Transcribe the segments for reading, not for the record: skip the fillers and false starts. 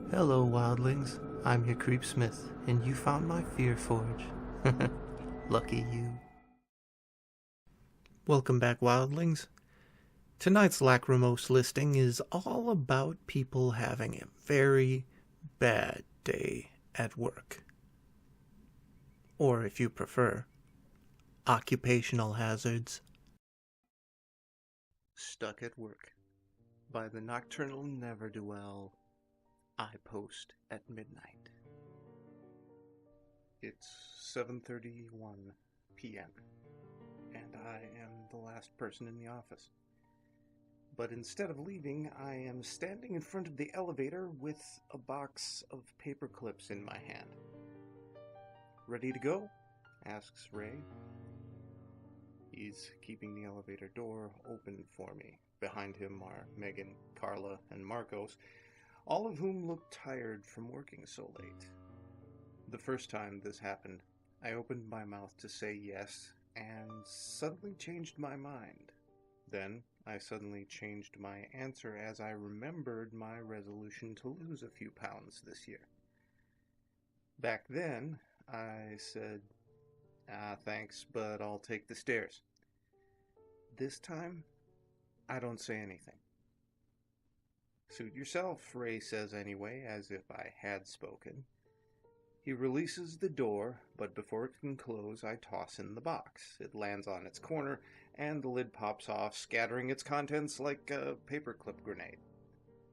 Hello, wildlings. I'm your Creepsmith, and you found my Fear Forge. Lucky you. Welcome back, wildlings. Tonight's Lachrymose listing is all about people having a very bad day at work. Or, if you prefer, Occupational Hazards. Stuck at Work by the Nocturnal Ne'er-Do-Well. I post at midnight. It's 7:31 p.m. and I am the last person in the office. But instead of leaving, I am standing in front of the elevator with a box of paper clips in my hand. "Ready to go?" asks Ray. He's keeping the elevator door open for me. Behind him are Megan, Carla, and Marcos, all of whom look tired from working so late. The first time this happened, I opened my mouth to say yes and suddenly changed my mind. Then I suddenly changed my answer as I remembered my resolution to lose a few pounds this year. Back then, I said, thanks, but I'll take the stairs. This time, I don't say anything. "Suit yourself," Ray says anyway, as if I had spoken. He releases the door, but before it can close, I toss in the box. It lands on its corner, and the lid pops off, scattering its contents like a paperclip grenade.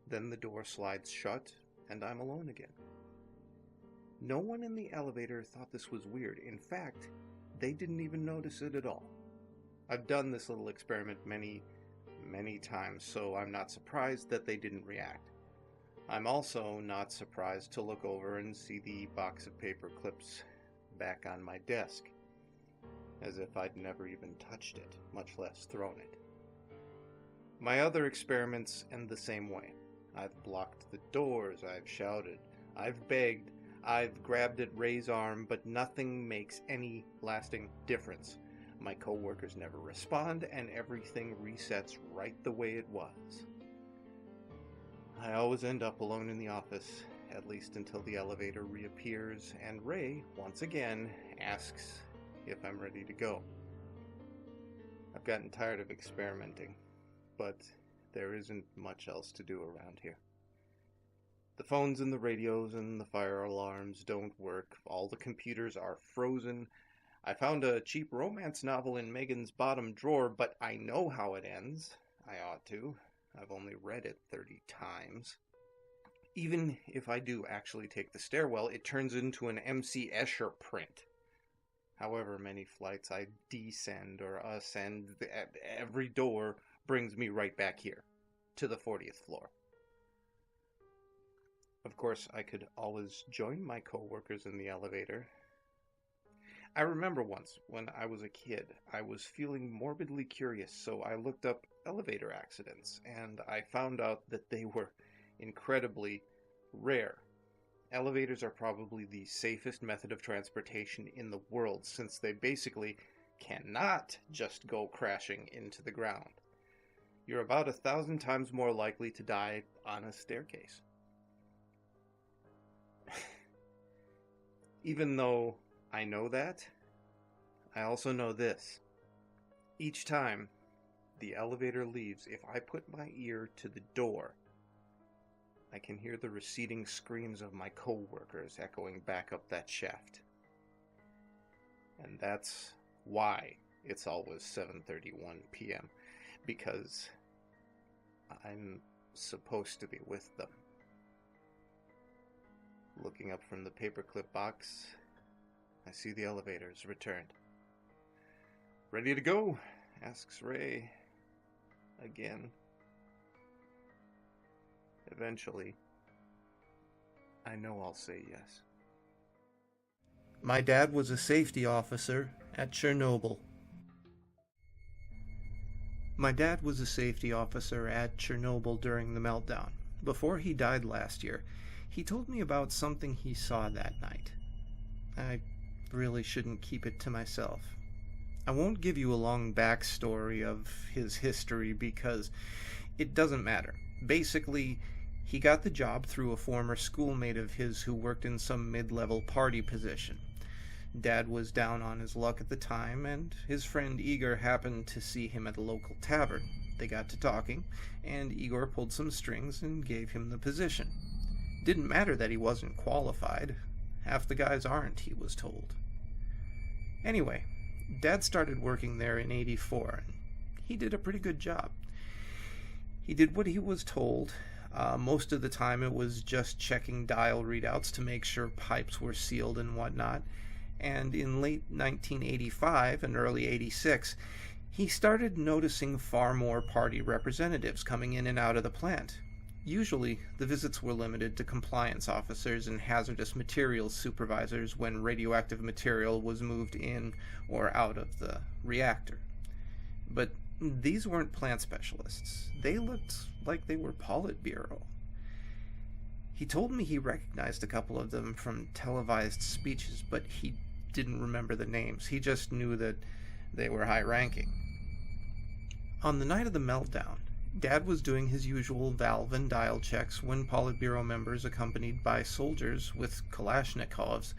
Then the door slides shut, and I'm alone again. No one in the elevator thought this was weird. In fact, they didn't even notice it at all. I've done this little experiment many times, so I'm not surprised that they didn't react. I'm also not surprised to look over and see the box of paper clips back on my desk, as if I'd never even touched it, much less thrown it. My other experiments end the same way. I've blocked the doors, I've shouted, I've begged, I've grabbed at Ray's arm, but nothing makes any lasting difference. My coworkers never respond, and everything resets right the way it was. I always end up alone in the office, at least until the elevator reappears, and Ray, once again, asks if I'm ready to go. I've gotten tired of experimenting, but there isn't much else to do around here. The phones and the radios and the fire alarms don't work. All the computers are frozen. I found a cheap romance novel in Megan's bottom drawer, but I know how it ends. I ought to. I've only read it 30 times. Even if I do actually take the stairwell, it turns into an M.C. Escher print. However many flights I descend or ascend, every door brings me right back here, to the 40th floor. Of course, I could always join my coworkers in the elevator. I remember once, when I was a kid, I was feeling morbidly curious, so I looked up elevator accidents, and I found out that they were incredibly rare. Elevators are probably the safest method of transportation in the world, since they basically cannot just go crashing into the ground. You're about 1,000 times more likely to die on a staircase. Even though I know that, I also know this. Each time the elevator leaves, if I put my ear to the door, I can hear the receding screams of my coworkers echoing back up that shaft. And that's why it's always 7:31 p.m., because I'm supposed to be with them. Looking up from the paperclip box, I see the elevators returned. "Ready to go?" asks Ray again. Eventually, I know I'll say yes. My dad was a safety officer at Chernobyl. My dad was a safety officer at Chernobyl during the meltdown. Before he died last year, he told me about something he saw that night. I really shouldn't keep it to myself. I won't give you a long backstory of his history because it doesn't matter. Basically, He got the job through a former schoolmate of his who worked in some mid-level party position. Dad was down on his luck at the time, and his friend Igor happened to see him at a local tavern. They got to talking, and Igor pulled some strings and gave him the position. Didn't matter that he wasn't qualified. Half the guys aren't, he was told. Anyway, Dad started working there in '84, and he did a pretty good job. He did what he was told. Most of the time it was just checking dial readouts to make sure pipes were sealed and whatnot. And in late 1985 and early '86, he started noticing far more party representatives coming in and out of the plant. Usually, the visits were limited to compliance officers and hazardous materials supervisors when radioactive material was moved in or out of the reactor. But these weren't plant specialists. They looked like they were Politburo. He told me he recognized a couple of them from televised speeches, but he didn't remember the names. He just knew that they were high-ranking. On the night of the meltdown, Dad was doing his usual valve and dial checks when Politburo members, accompanied by soldiers with Kalashnikovs,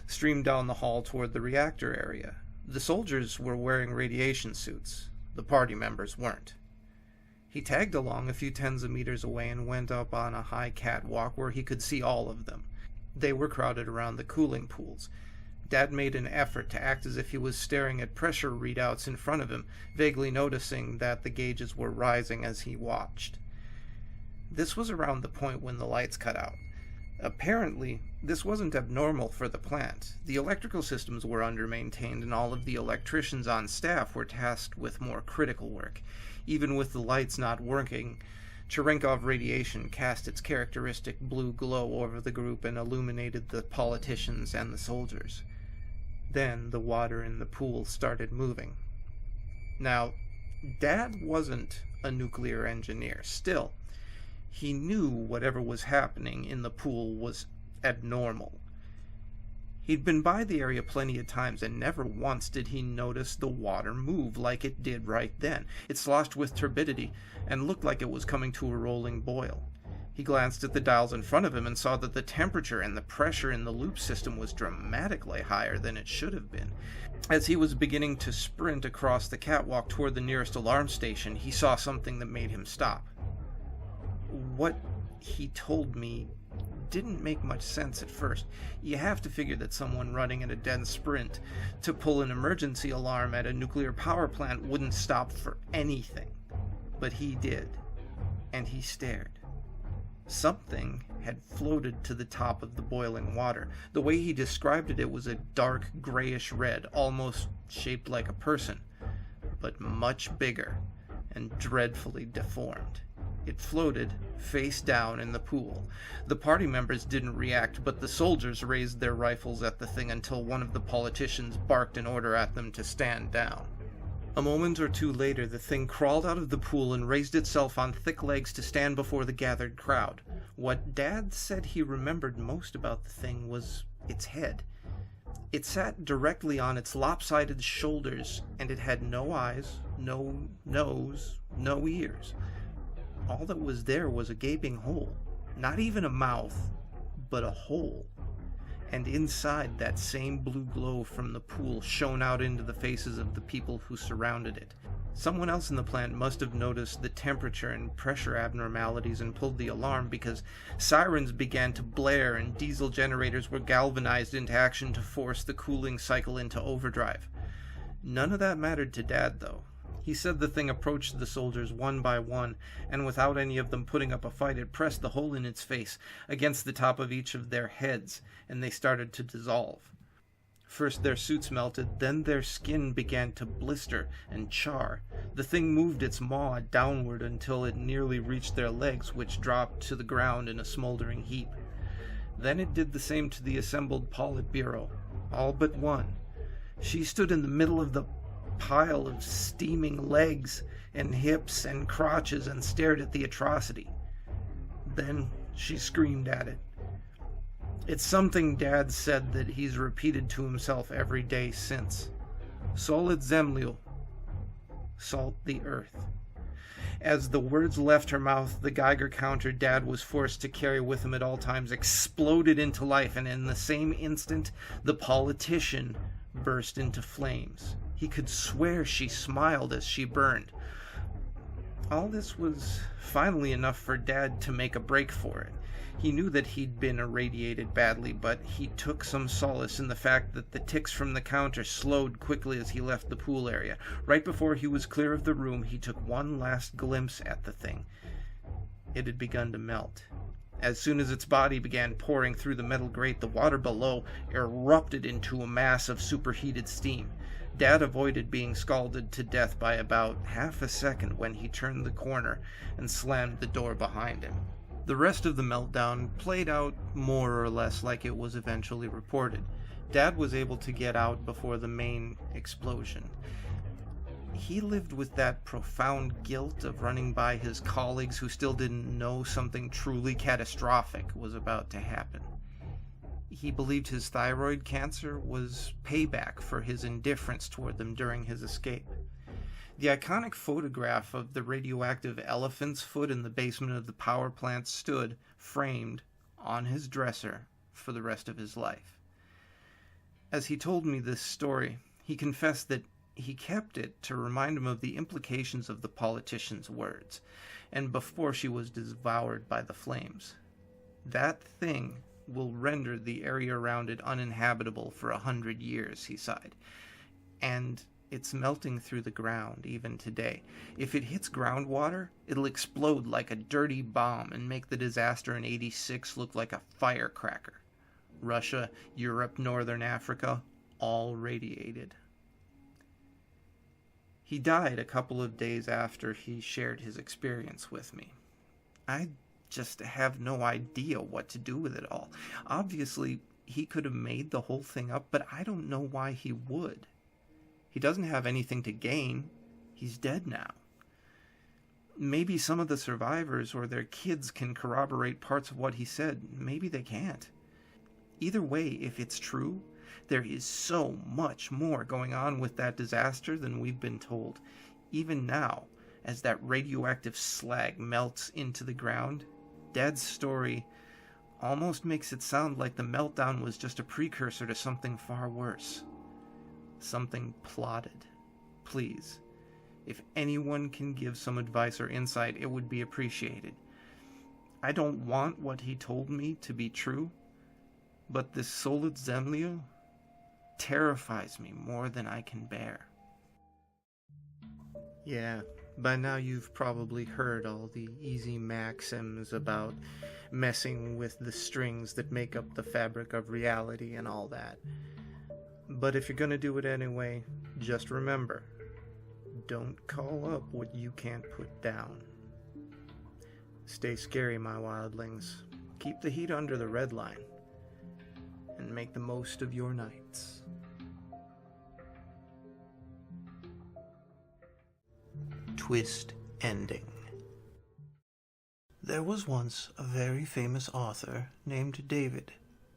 streamed down the hall toward the reactor area. The soldiers were wearing radiation suits. The party members weren't. He tagged along a few tens of meters away and went up on a high catwalk where he could see all of them. They were crowded around the cooling pools. Dad made an effort to act as if he was staring at pressure readouts in front of him, vaguely noticing that the gauges were rising as he watched. This was around the point when the lights cut out. Apparently, this wasn't abnormal for the plant. The electrical systems were under-maintained, and all of the electricians on staff were tasked with more critical work. Even with the lights not working, Cherenkov radiation cast its characteristic blue glow over the group and illuminated the politicians and the soldiers. Then the water in the pool started moving. Now, Dad wasn't a nuclear engineer. Still, he knew whatever was happening in the pool was abnormal. He'd been by the area plenty of times, and never once did he notice the water move like it did right then. It sloshed with turbidity and looked like it was coming to a rolling boil. He glanced at the dials in front of him and saw that the temperature and the pressure in the loop system was dramatically higher than it should have been. As he was beginning to sprint across the catwalk toward the nearest alarm station, he saw something that made him stop. What he told me didn't make much sense at first. You have to figure that someone running at a dead sprint to pull an emergency alarm at a nuclear power plant wouldn't stop for anything. But he did, and he stared. Something had floated to the top of the boiling water. The way he described it, it was a dark grayish red, almost shaped like a person, but much bigger and dreadfully deformed. It floated face down in the pool. The party members didn't react, but the soldiers raised their rifles at the thing until one of the politicians barked an order at them to stand down. A moment or two later, the thing crawled out of the pool and raised itself on thick legs to stand before the gathered crowd. What Dad said he remembered most about the thing was its head. It sat directly on its lopsided shoulders, and it had no eyes, no nose, no ears. All that was there was a gaping hole. Not even a mouth, but a hole. And inside, that same blue glow from the pool shone out into the faces of the people who surrounded it. Someone else in the plant must have noticed the temperature and pressure abnormalities and pulled the alarm, because sirens began to blare and diesel generators were galvanized into action to force the cooling cycle into overdrive. None of that mattered to Dad, though. He said the thing approached the soldiers one by one, and without any of them putting up a fight, it pressed the hole in its face against the top of each of their heads, and they started to dissolve. First their suits melted, then their skin began to blister and char. The thing moved its maw downward until it nearly reached their legs, which dropped to the ground in a smoldering heap. Then it did the same to the assembled Politburo, all but one. She stood in the middle of the pile of steaming legs and hips and crotches and stared at the atrocity. Then she screamed at it. It's something Dad said that he's repeated to himself every day since. Solid zemlyu, salt the earth. As the words left her mouth, the Geiger counter Dad was forced to carry with him at all times exploded into life, and in the same instant, the politician burst into flames. He could swear she smiled as she burned. All this was finally enough for Dad to make a break for it. He knew that he'd been irradiated badly, but he took some solace in the fact that the ticks from the counter slowed quickly as he left the pool area. Right before he was clear of the room, he took one last glimpse at the thing. It had begun to melt. As soon as its body began pouring through the metal grate, the water below erupted into a mass of superheated steam. Dad avoided being scalded to death by about half a second when he turned the corner and slammed the door behind him. The rest of the meltdown played out more or less like it was eventually reported. Dad was able to get out before the main explosion. He lived with that profound guilt of running by his colleagues who still didn't know something truly catastrophic was about to happen. He believed his thyroid cancer was payback for his indifference toward them during his escape. The iconic photograph of the radioactive elephant's foot in the basement of the power plant stood, framed, on his dresser for the rest of his life. As he told me this story, he confessed that he kept it to remind him of the implications of the politician's words, and before she was devoured by the flames. That thing will render the area around it uninhabitable for 100 years, he sighed. And it's melting through the ground even today. If it hits groundwater, it'll explode like a dirty bomb and make the disaster in '86 look like a firecracker. Russia, Europe, Northern Africa, all radiated. He died a couple of days after he shared his experience with me. I just have no idea what to do with it all. Obviously, he could have made the whole thing up, but I don't know why he would. He doesn't have anything to gain. He's dead now. Maybe some of the survivors or their kids can corroborate parts of what he said. Maybe they can't. Either way, if it's true, there is so much more going on with that disaster than we've been told. Even now, as that radioactive slag melts into the ground, Dad's story almost makes it sound like the meltdown was just a precursor to something far worse. Something plotted. Please, if anyone can give some advice or insight, it would be appreciated. I don't want what he told me to be true, but this solid Zemlya terrifies me more than I can bear. Yeah, by now you've probably heard all the easy maxims about messing with the strings that make up the fabric of reality and all that. But if you're gonna do it anyway, just remember, don't call up what you can't put down. Stay scary, my wildlings. Keep the heat under the red line. And make the most of your nights. Twist ending. There was once a very famous author named David,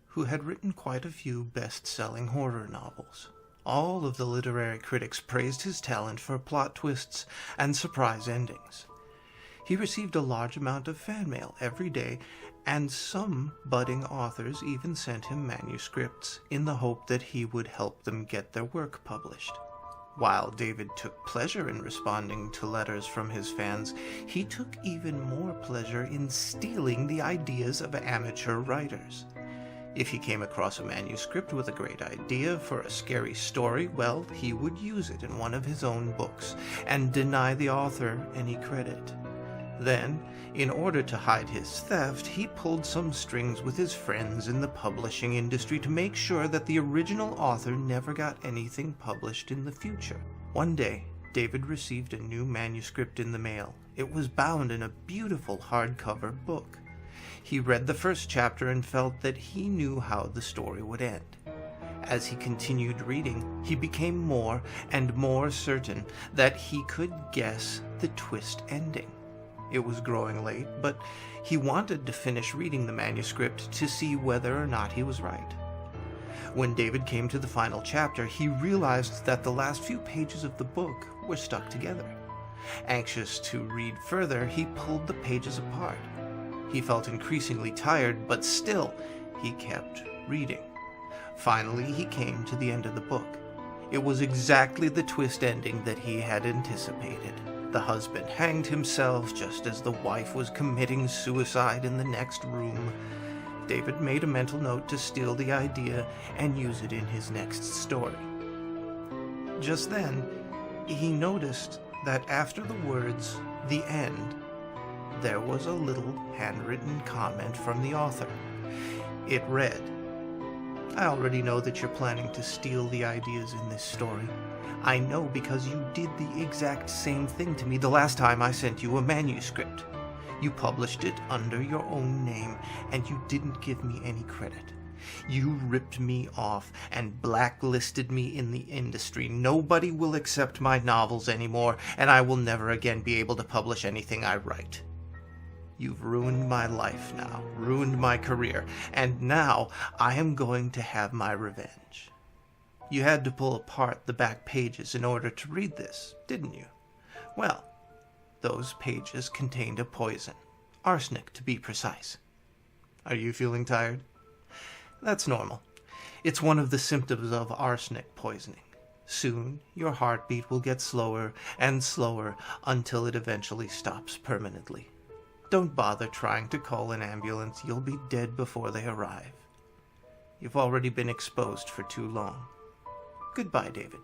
who had written quite a few best-selling horror novels. All of the literary critics praised his talent for plot twists and surprise endings. He received a large amount of fan mail every day, and some budding authors even sent him manuscripts in the hope that he would help them get their work published. While David took pleasure in responding to letters from his fans, he took even more pleasure in stealing the ideas of amateur writers. If he came across a manuscript with a great idea for a scary story, well, he would use it in one of his own books and deny the author any credit. Then, in order to hide his theft, he pulled some strings with his friends in the publishing industry to make sure that the original author never got anything published in the future. One day, David received a new manuscript in the mail. It was bound in a beautiful hardcover book. He read the first chapter and felt that he knew how the story would end. As he continued reading, he became more and more certain that he could guess the twist ending. It was growing late, but he wanted to finish reading the manuscript to see whether or not he was right. When David came to the final chapter, he realized that the last few pages of the book were stuck together. Anxious to read further, he pulled the pages apart. He felt increasingly tired, but still, he kept reading. Finally, he came to the end of the book. It was exactly the twist ending that he had anticipated. The husband hanged himself just as the wife was committing suicide in the next room. David made a mental note to steal the idea and use it in his next story. Just then, he noticed that after the words, "the end," there was a little handwritten comment from the author. It read, "I already know that you're planning to steal the ideas in this story. I know because you did the exact same thing to me the last time I sent you a manuscript. You published it under your own name, and you didn't give me any credit. You ripped me off and blacklisted me in the industry. Nobody will accept my novels anymore, and I will never again be able to publish anything I write. You've ruined my life now, ruined my career, and now I am going to have my revenge." You had to pull apart the back pages in order to read this, didn't you? Well, those pages contained a poison. Arsenic, to be precise. Are you feeling tired? That's normal. It's one of the symptoms of arsenic poisoning. Soon, your heartbeat will get slower and slower until it eventually stops permanently. Don't bother trying to call an ambulance. You'll be dead before they arrive. You've already been exposed for too long. Goodbye, David.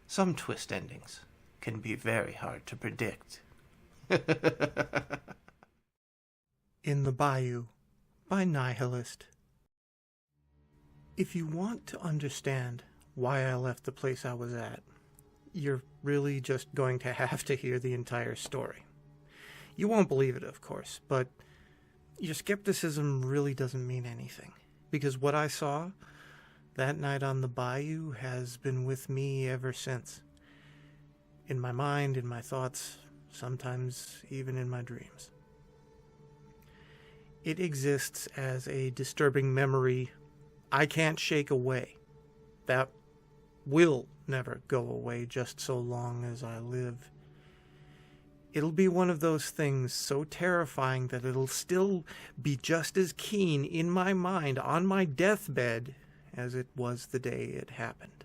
Some twist endings can be very hard to predict. In the Bayou by Nihilist. If you want to understand why I left the place I was at, you're really just going to have to hear the entire story. You won't believe it, of course, but your skepticism really doesn't mean anything, because what I saw that night on the bayou has been with me ever since. In my mind, in my thoughts, sometimes even in my dreams. It exists as a disturbing memory I can't shake away. That will never go away just so long as I live. It'll be one of those things so terrifying that it'll still be just as keen in my mind on my deathbed as it was the day it happened.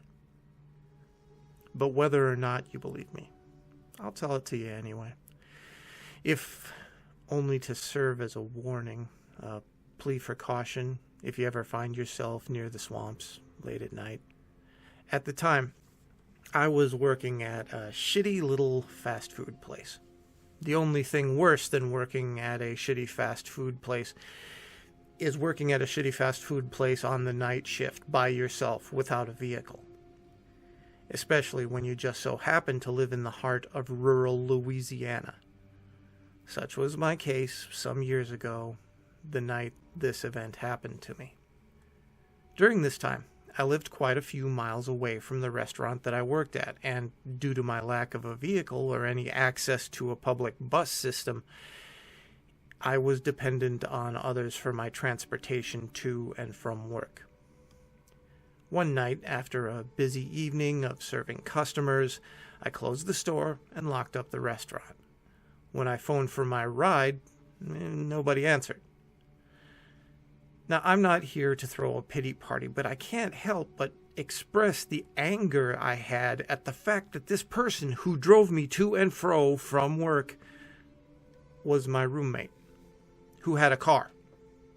But whether or not you believe me, I'll tell it to you anyway. If only to serve as a warning, a plea for caution if you ever find yourself near the swamps late at night. At the time, I was working at a shitty little fast food place. The only thing worse than working at a shitty fast food place is working at a shitty fast food place on the night shift by yourself without a vehicle. Especially when you just so happen to live in the heart of rural Louisiana. Such was my case some years ago, the night this event happened to me. During this time, I lived quite a few miles away from the restaurant that I worked at, and due to my lack of a vehicle or any access to a public bus system, I was dependent on others for my transportation to and from work. One night, after a busy evening of serving customers, I closed the store and locked up the restaurant. When I phoned for my ride, nobody answered. Now, I'm not here to throw a pity party, but I can't help but express the anger I had at the fact that this person who drove me to and fro from work was my roommate, who had a car,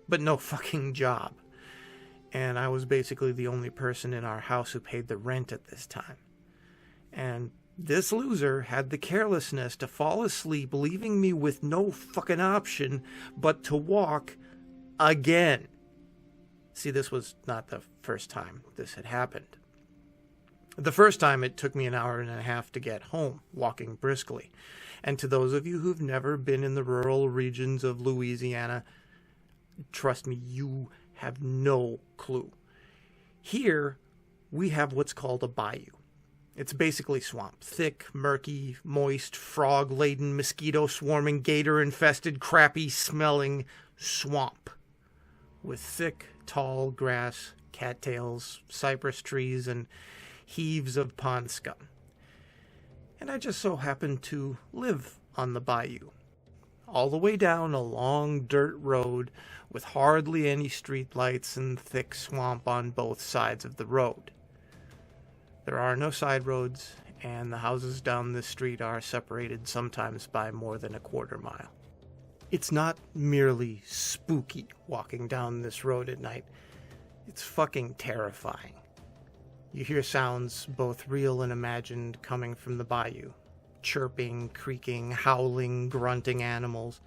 but no fucking job. And I was basically the only person in our house who paid the rent at this time. And this loser had the carelessness to fall asleep, leaving me with no fucking option but to walk again. See, this was not the first time this had happened. The first time it took me an hour and a half to get home, walking briskly. And to those of you who've never been in the rural regions of Louisiana, trust me, you have no clue. Here, we have what's called a bayou. It's basically swamp. Thick, murky, moist, frog-laden, mosquito-swarming, gator-infested, crappy-smelling swamp. With thick, tall grass, cattails, cypress trees, and heaves of pond scum. and I just so happened to live on the bayou, all the way down a long dirt road with hardly any street lights and thick swamp on both sides of the road. There are no side roads, and the houses down this street are separated sometimes by more than a quarter mile. It's not merely spooky walking down this road at night. It's fucking terrifying. You hear sounds, both real and imagined, coming from the bayou. Chirping, creaking, howling, grunting animals.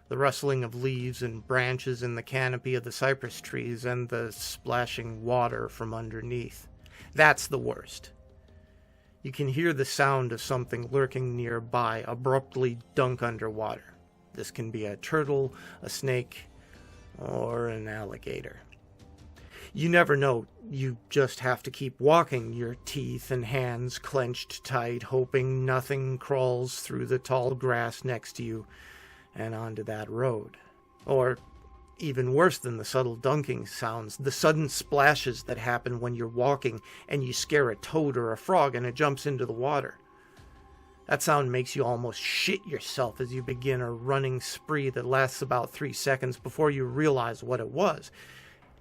The rustling of leaves and branches in the canopy of the cypress trees, and the splashing water from underneath. That's the worst. You can hear the sound of something lurking nearby abruptly dunk underwater. This can be a turtle, a snake, or an alligator. You never know. You just have to keep walking, your teeth and hands clenched tight, hoping nothing crawls through the tall grass next to you and onto that road. Or, even worse than the subtle dunking sounds, the sudden splashes that happen when you're walking and you scare a toad or a frog and it jumps into the water. That sound makes you almost shit yourself as you begin a running spree that lasts about 3 seconds before you realize what it was.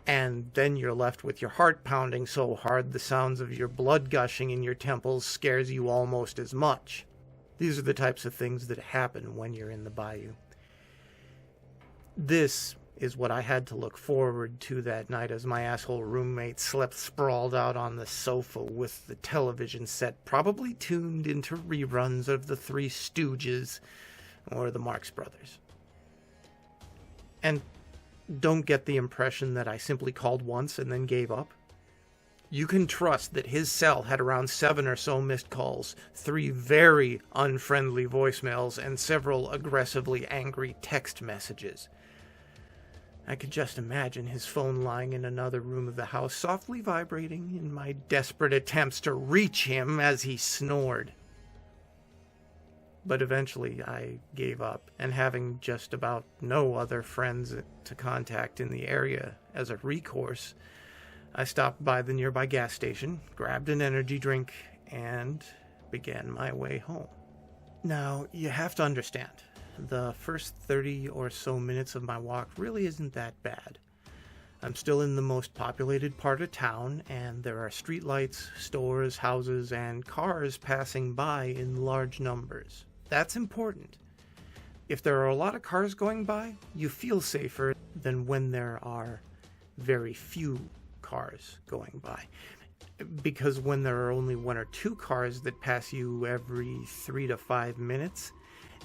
And then you're left with your heart pounding so hard the sounds of your blood gushing in your temples scares you almost as much. These are the types of things that happen when you're in the bayou. This is what I had to look forward to that night as my asshole roommate slept sprawled out on the sofa with the television set probably tuned into reruns of the Three Stooges or the Marx Brothers. And don't get the impression that I simply called once and then gave up. You can trust that his cell had around 7 or so missed calls, 3 very unfriendly voicemails, and several aggressively angry text messages. I could just imagine his phone lying in another room of the house, softly vibrating in my desperate attempts to reach him as he snored. But eventually I gave up, and having just about no other friends to contact in the area as a recourse, I stopped by the nearby gas station, grabbed an energy drink, and began my way home. Now, you have to understand, the first 30 or so minutes of my walk really isn't that bad. I'm still in the most populated part of town, and there are streetlights, stores, houses, and cars passing by in large numbers. That's important. If there are a lot of cars going by, you feel safer than when there are very few cars going by. Because when there are only 1 or 2 cars that pass you every 3 to 5 minutes,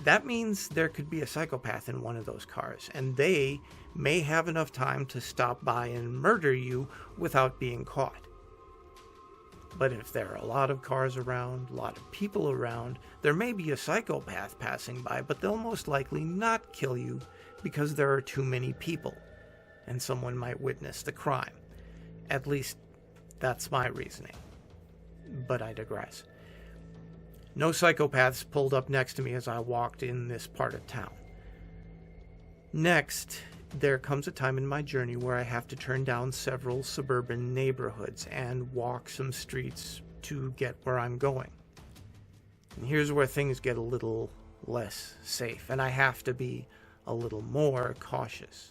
that means there could be a psychopath in one of those cars, and they may have enough time to stop by and murder you without being caught. But if there are a lot of cars around, a lot of people around, there may be a psychopath passing by, but they'll most likely not kill you because there are too many people, and someone might witness the crime. At least, that's my reasoning. But I digress. No psychopaths pulled up next to me as I walked in this part of town. Next, there comes a time in my journey where I have to turn down several suburban neighborhoods and walk some streets to get where I'm going. And here's where things get a little less safe, and I have to be a little more cautious.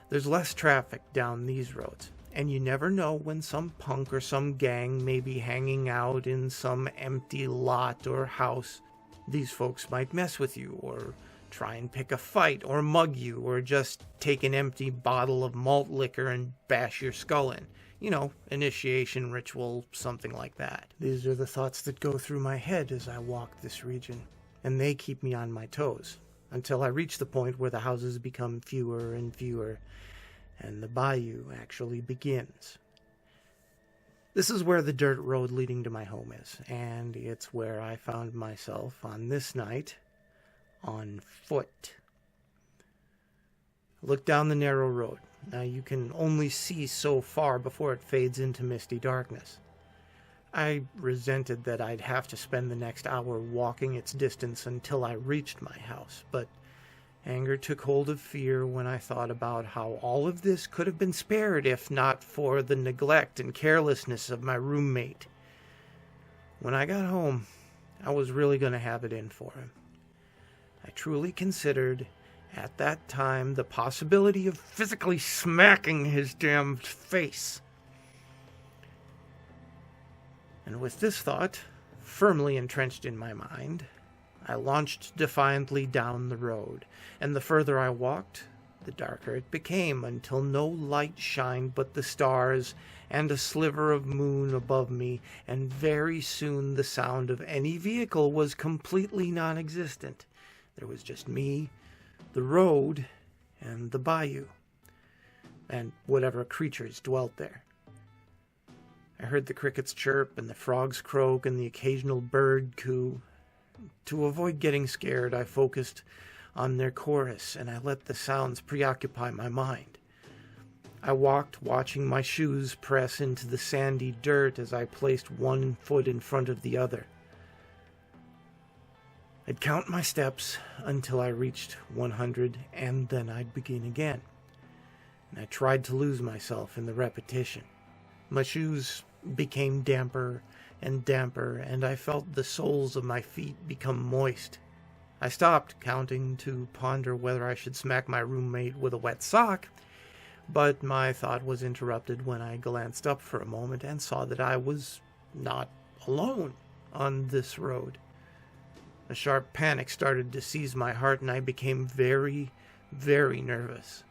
There's less traffic down these roads, and you never know when some punk or some gang may be hanging out in some empty lot or house. These folks might mess with you, or try and pick a fight, or mug you, or just take an empty bottle of malt liquor and bash your skull in. You know, initiation ritual, something like that. These are the thoughts that go through my head as I walk this region, and they keep me on my toes, until I reach the point where the houses become fewer and fewer, and the bayou actually begins. This is where the dirt road leading to my home is, and it's where I found myself on this night, on foot. Look down the narrow road. Now you can only see so far before it fades into misty darkness. I resented that I'd have to spend the next hour walking its distance until I reached my house, but anger took hold of fear when I thought about how all of this could have been spared if not for the neglect and carelessness of my roommate. When I got home, I was really going to have it in for him. I truly considered at that time the possibility of physically smacking his damned face. And with this thought firmly entrenched in my mind, I launched defiantly down the road, and the further I walked, the darker it became, until no light shined but the stars and a sliver of moon above me, and very soon the sound of any vehicle was completely non-existent. There was just me, the road, and the bayou, and whatever creatures dwelt there. I heard the crickets chirp, and the frogs croak, and the occasional bird coo. To avoid getting scared, I focused on their chorus, and I let the sounds preoccupy my mind. I walked, watching my shoes press into the sandy dirt as I placed one foot in front of the other. I'd count my steps until I reached 100, and then I'd begin again. And I tried to lose myself in the repetition. My shoes became damper and damper, and I felt the soles of my feet become moist. I stopped counting to ponder whether I should smack my roommate with a wet sock, but my thought was interrupted when I glanced up for a moment and saw that I was not alone on this road. A sharp panic started to seize my heart, and I became very, very nervous.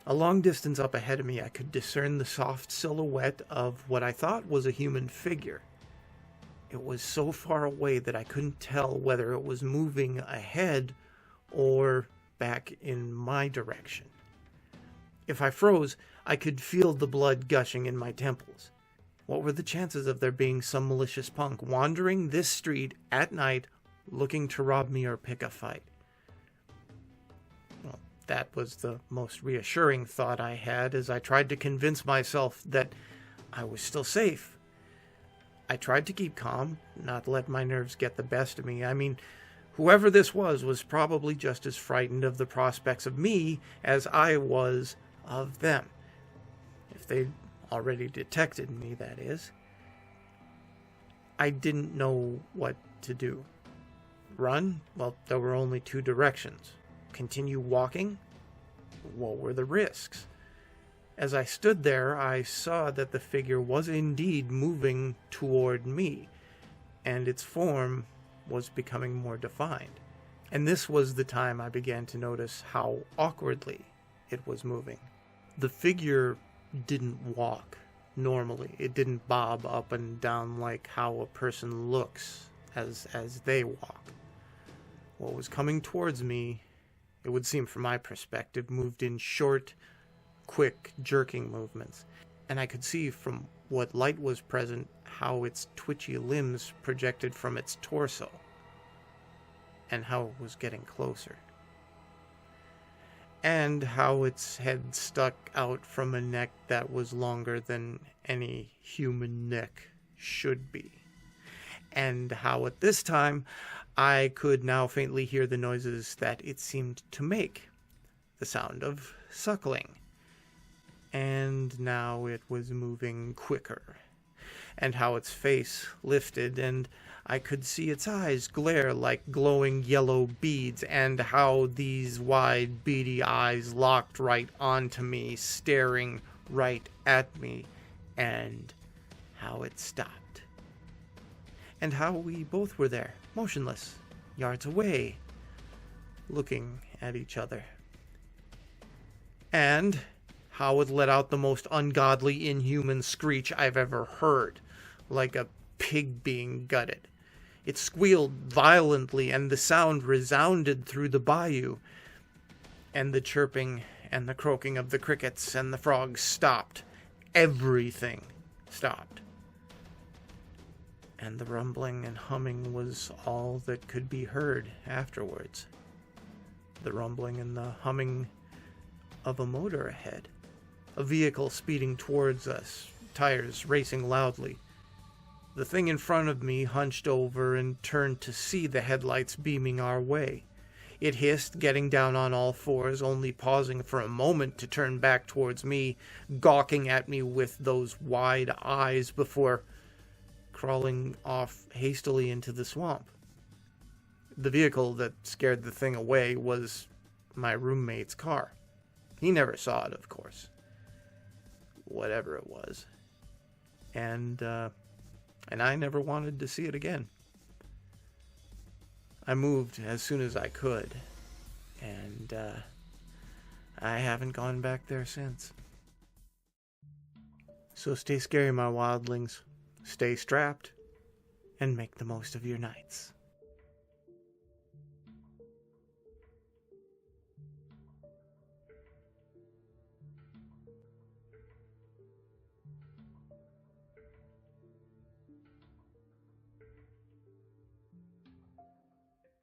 A long distance up ahead of me, I could discern the soft silhouette of what I thought was a human figure. It was so far away that I couldn't tell whether it was moving ahead or back in my direction. If I froze, I could feel the blood gushing in my temples. What were the chances of there being some malicious punk wandering this street at night looking to rob me or pick a fight? Well, that was the most reassuring thought I had as I tried to convince myself that I was still safe. I tried to keep calm, not let my nerves get the best of me. I mean, whoever this was probably just as frightened of the prospects of me as I was of them. If they'd already detected me, that is. I didn't know what to do. Run? Well, there were only two directions. Continue walking? What were the risks? As I stood there, I saw that the figure was indeed moving toward me, and its form was becoming more defined. And this was the time I began to notice how awkwardly it was moving. The figure didn't walk normally. It didn't bob up and down like how a person looks as they walk. What was coming towards me, it would seem from my perspective, moved in short, quick, jerking movements. And I could see from what light was present how its twitchy limbs projected from its torso, and how it was getting closer. And how its head stuck out from a neck that was longer than any human neck should be. And how at this time I could now faintly hear the noises that it seemed to make, the sound of suckling. And now it was moving quicker, and how its face lifted, and I could see its eyes glare like glowing yellow beads, and how these wide, beady eyes locked right onto me, staring right at me, and how it stopped. And how we both were there, motionless, yards away, looking at each other. And how it let out the most ungodly, inhuman screech I've ever heard, like a pig being gutted. It squealed violently, and the sound resounded through the bayou, and the chirping and the croaking of the crickets and the frogs stopped. Everything stopped. And the rumbling and humming was all that could be heard afterwards. The rumbling and the humming of a motor ahead. A vehicle speeding towards us, tires racing loudly. The thing in front of me hunched over and turned to see the headlights beaming our way. It hissed, getting down on all fours, only pausing for a moment to turn back towards me, gawking at me with those wide eyes before crawling off hastily into the swamp. The vehicle that scared the thing away was my roommate's car. He never saw it, of course. Whatever it was. And I never wanted to see it again. I moved as soon as I could, and I haven't gone back there since. So stay scary, my wildlings. Stay strapped, and make the most of your nights.